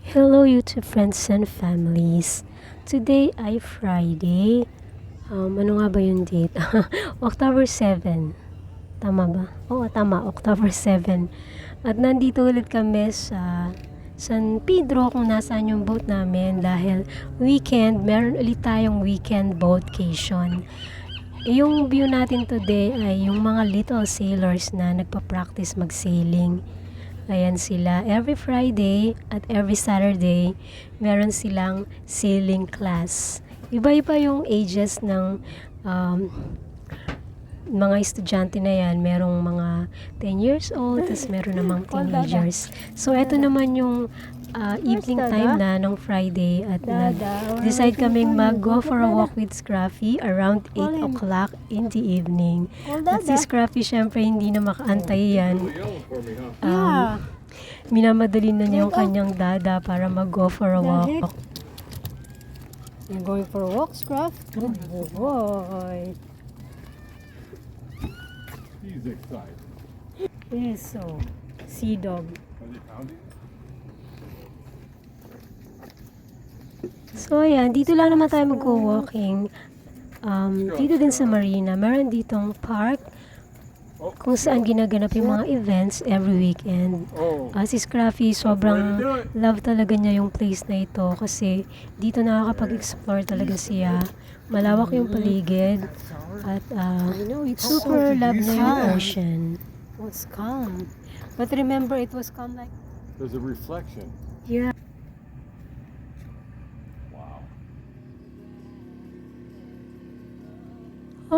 Hello YouTube friends and families. Today ay Friday. Ano nga ba yung date? October 7. Tama ba? Oo, tama. October 7. At nandito ulit kami sa San Pedro kung nasaan yung boat namin dahil weekend, meron ulit tayong weekend boatcation. Yung view natin today ay yung mga little sailors na nagpa-practice mag-sailing. Ayan sila. Every Friday at every Saturday, meron silang sailing class. Iba-iba yung ages ng um, mga estudyante na yan. Merong mga 10 years old, tapos meron namang teenagers. So, eto naman yung evening time na ng Friday at decide kaming mag-go for a walk with Scruffy around 8 o'clock in the evening. At si Scruffy, syempre, hindi na makaantay yan. Minamadali na niya yung kanyang dada para mag-go for a walk. You're going for a walk, Scruff? Good boy. He's excited. Yes, so, sea dog. Are they pounding? So, ayan, dito lang naman tayo mag-walking. Dito din sa marina, meron ditong park kung saan ginaganap yung mga events every weekend. Si Scruffy, sobrang love talaga niya yung place na ito kasi dito nakakapag-explore talaga siya. Malawak yung paligid at super love niya yung ocean. It was calm. But remember, it was calm like... There's a reflection. Yeah. Wow.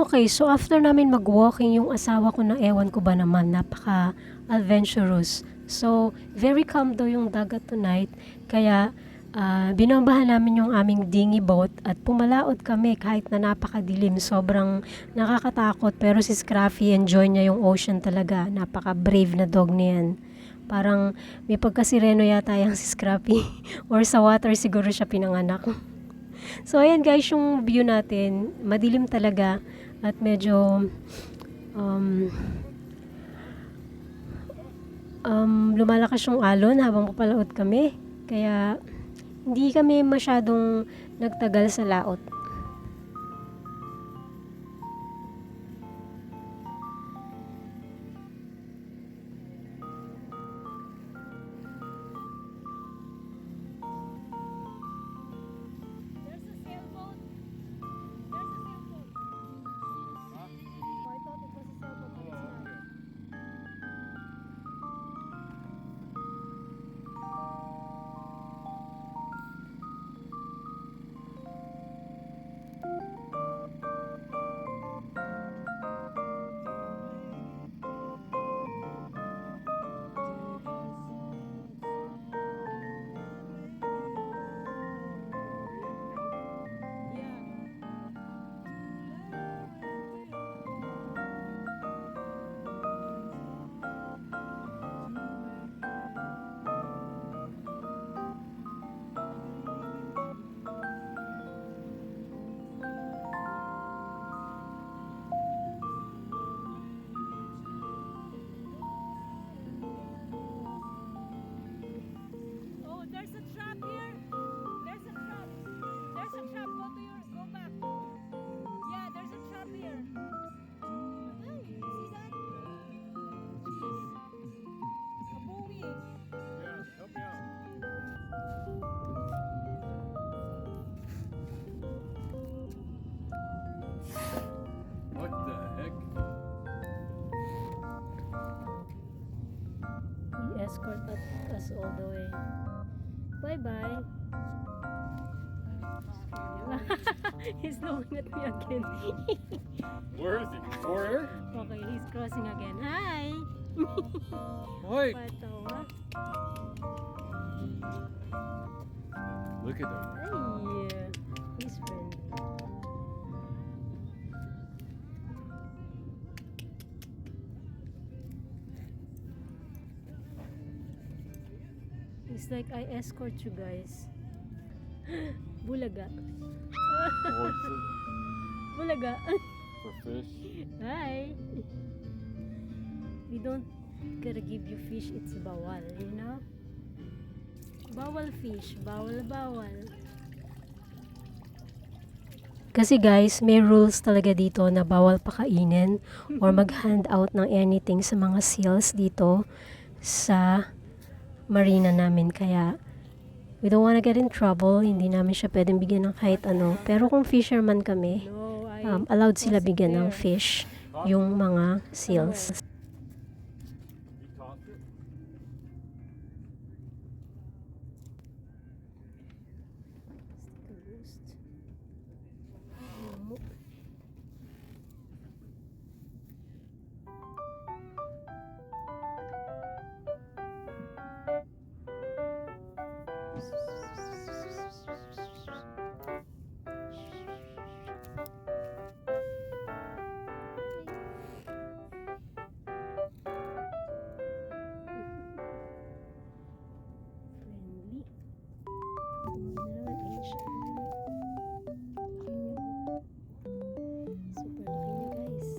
Okay, so after namin mag-walking, yung asawa ko na ewan ko ba naman, napaka-adventurous. So, very calm daw yung dagat tonight. Kaya, binombahan namin yung aming dinghy boat at pumalaot kami kahit na napakadilim. Sobrang nakakatakot pero si Scruffy, enjoy niya yung ocean talaga. Napaka-brave na dog niyan. Parang may pagkasireno yata yung si Scruffy or sa water siguro siya pinanganak. So, ayan guys, yung view natin, madilim talaga at medyo lumalakas yung alon habang papalaot kami. Kaya, hindi kami masyadong nagtagal sa laot. There's a trap here. There's a trap. There's a trap. Go back. Yeah, there's a trap here. Ay, you see that? Jeez. A buoy. Yeah, help me out. What the heck? He escort us all the way. Bye-bye. He's looking at me again. Where is he? Where? Okay, he's crossing again. Hi! Wait. Patawa. Look at them. Ay, he's friendly. It's like I escort you guys. Bulaga. Bulaga. For fish. Hi. We don't gotta give you fish, it's bawal, you know? Bawal fish. Bawal. Kasi guys, may rules talaga dito na bawal pakainin or mag-hand out ng anything sa mga seals dito sa marina namin. Kaya, we don't wanna get in trouble. Hindi namin siya pwedeng bigyan ng kahit ano. Pero kung fisherman kami, allowed sila bigyan ng fish yung mga seals. You tossed it? Friendly. Super laki niya guys.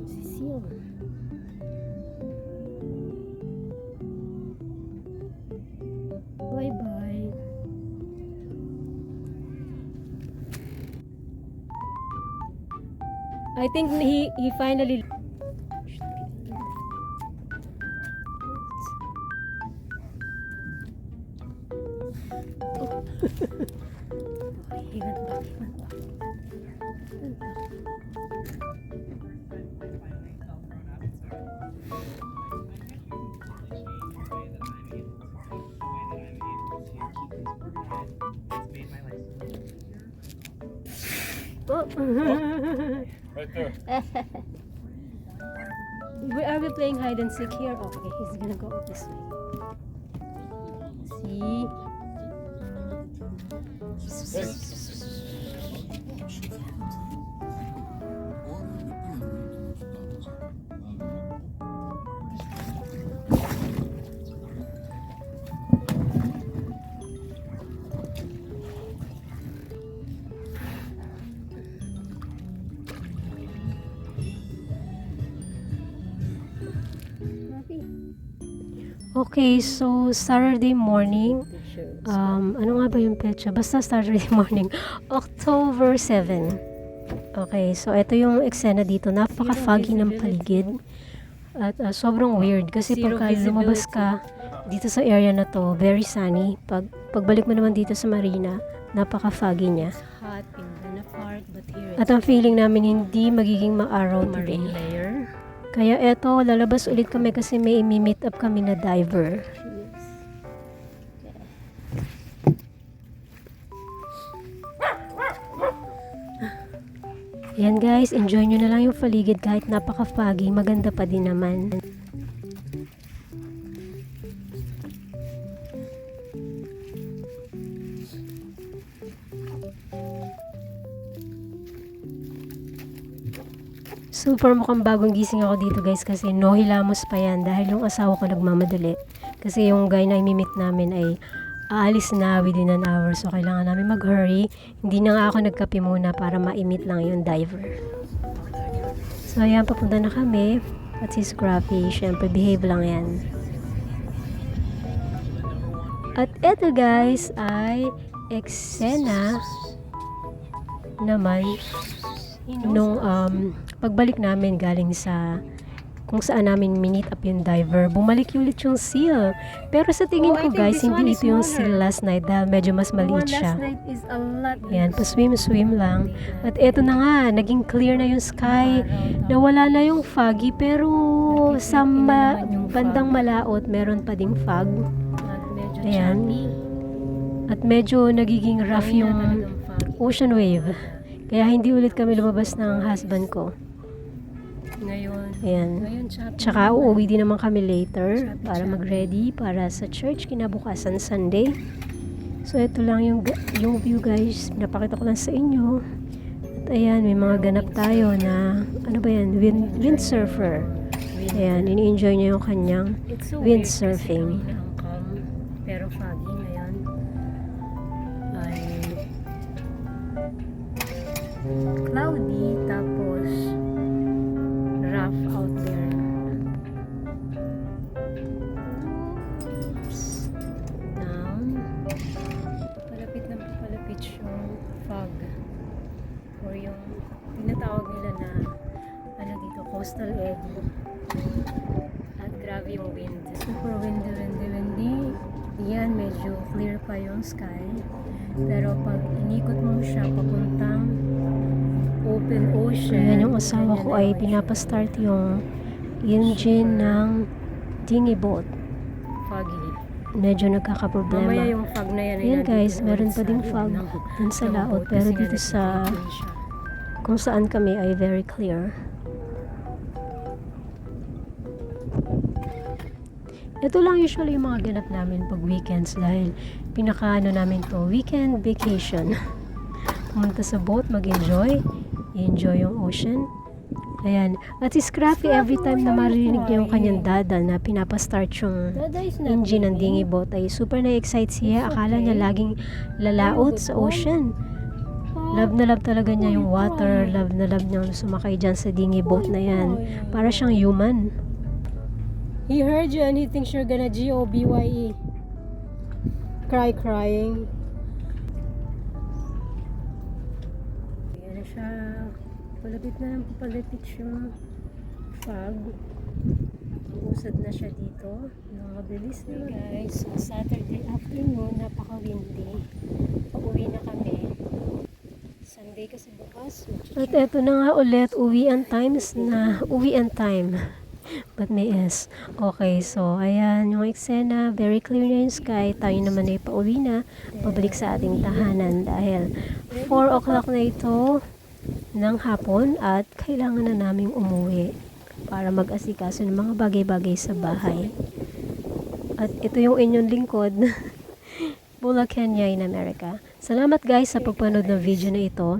Si seal. Bye bye. I think he finally Iwan pa. Oh. Right there. Are we playing hide and seek here? Okay, he's gonna go this way. See? Okay, so Saturday morning, ano nga ba yung petsa? Basta Saturday morning, October 7. Okay, so ito yung eksena dito. Napaka-foggy ng paligid. At sobrang weird kasi pagka lumabas ka dito sa area na to, very sunny. Pagbalik mo naman dito sa marina, napaka-foggy niya. Hot in the part, but here at ang feeling namin hindi magiging maaraw today. Kaya eto, lalabas ulit kami kasi may imi-meet up kami na diver. Yan guys, enjoy nyo na lang yung paligid kahit napaka-foggy, maganda pa din naman. Super mukhang bagong gising ako dito guys kasi no hilamos pa yan dahil yung asawa ko nagmamadali. Kasi yung guy na imimit namin ay aalis na within an hour so kailangan namin mag-hurry. Hindi na nga ako nagkape muna para ma-imit lang yung diver. So ayan, papunta na kami at si Scruffy, syempre behave lang yan. At eto guys ay eksena naman nung pagbalik namin galing sa kung saan namin minute up yung diver, bumalik ulit yung seal. Pero sa tingin ko guys, hindi ito yung seal last night dahil medyo mas maliit siya. Yan, pa-swim lang. At eto na nga, naging clear na yung sky. Nawala na yung foggy pero sa bandang malaot meron pa ding fog. Ayan. At medyo nagiging rough yung ocean wave. Kaya hindi ulit kami lumabas ng husband ko. Ayan. Tsaka uuwi din naman kami later para mag-ready para sa church kinabukasan Sunday. So ito lang yung view guys. Napakita ko lang sa inyo. At ayan, may mga ganap tayo na ano ba yan? Windsurfer. Ayan, ini-enjoy niya yung kanyang windsurfing. Pero foggy ngayon. Cloudy tapos rough out there. coastal area. At grabe yung wind. Super windy. Yan, medyo clear pa yung sky. Pero pag inikot mo siya papuntang open ocean. Ayan, yung asawa ko ay pinapastart yung engine ng dinghy boat. Foggy. Medyo nagkakaproblema. Mamaya yung fog na yan. Ayan guys, meron pa ding fog dun sa laot. Pero dito sa kung saan kami ay very clear. Ito lang usually yung mga ganap namin pag weekends dahil pinakaano namin to, weekend vacation. Pumunta sa boat, mag-enjoy. I-enjoy yung ocean. Ayan. At si Scrappy, every time na marinig niya yung kanyang dadal na pinapastart yung engine ng dinghy boat ay super na-excite siya. Akala niya laging lalaot sa ocean. Love na love talaga niya yung water. Love na love niya sumakay dyan sa dinghy boat na yan. Para siyang human. He heard you and he thinks you're gonna G-O-B-Y-E. Crying. Ayan na siya. Palapit yung fog. Usad na siya dito. Mabilis na guys. So, Saturday afternoon, napaka-windy. Pauwi na kami. Sunday kasi bukas. At eto na nga ulit, uwian time. But may S. Okay, so ayan yung eksena. Very clear na yung sky. Tayo naman ay pauwi na. Pabalik sa ating tahanan dahil 4 o'clock na ito ng hapon at kailangan na naming umuwi para mag-asikaso ng mga bagay-bagay sa bahay. At ito yung inyong lingkod, Bula Kenya in America. Salamat guys sa pagpanood ng video na ito.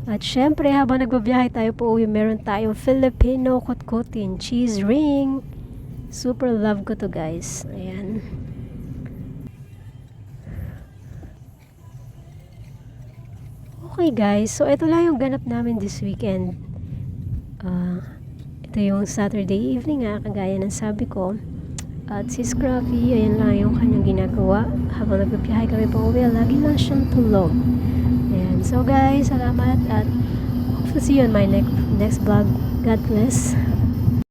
At syempre, habang nagbabiyahe tayo po uwi, meron tayong Filipino kutkutin cheese ring. Super love ko to guys. Ayan. Okay guys, so ito lang yung ganap namin this weekend. Ito yung Saturday evening kagaya ng sabi ko. At si Scruffy, ayan lang yung kanyang ginagawa. Habang nagbabiyahe kami pa uwi, lagi lang siyang tulog. Ayan. So guys, salamat at hope to see you on my next vlog. God bless.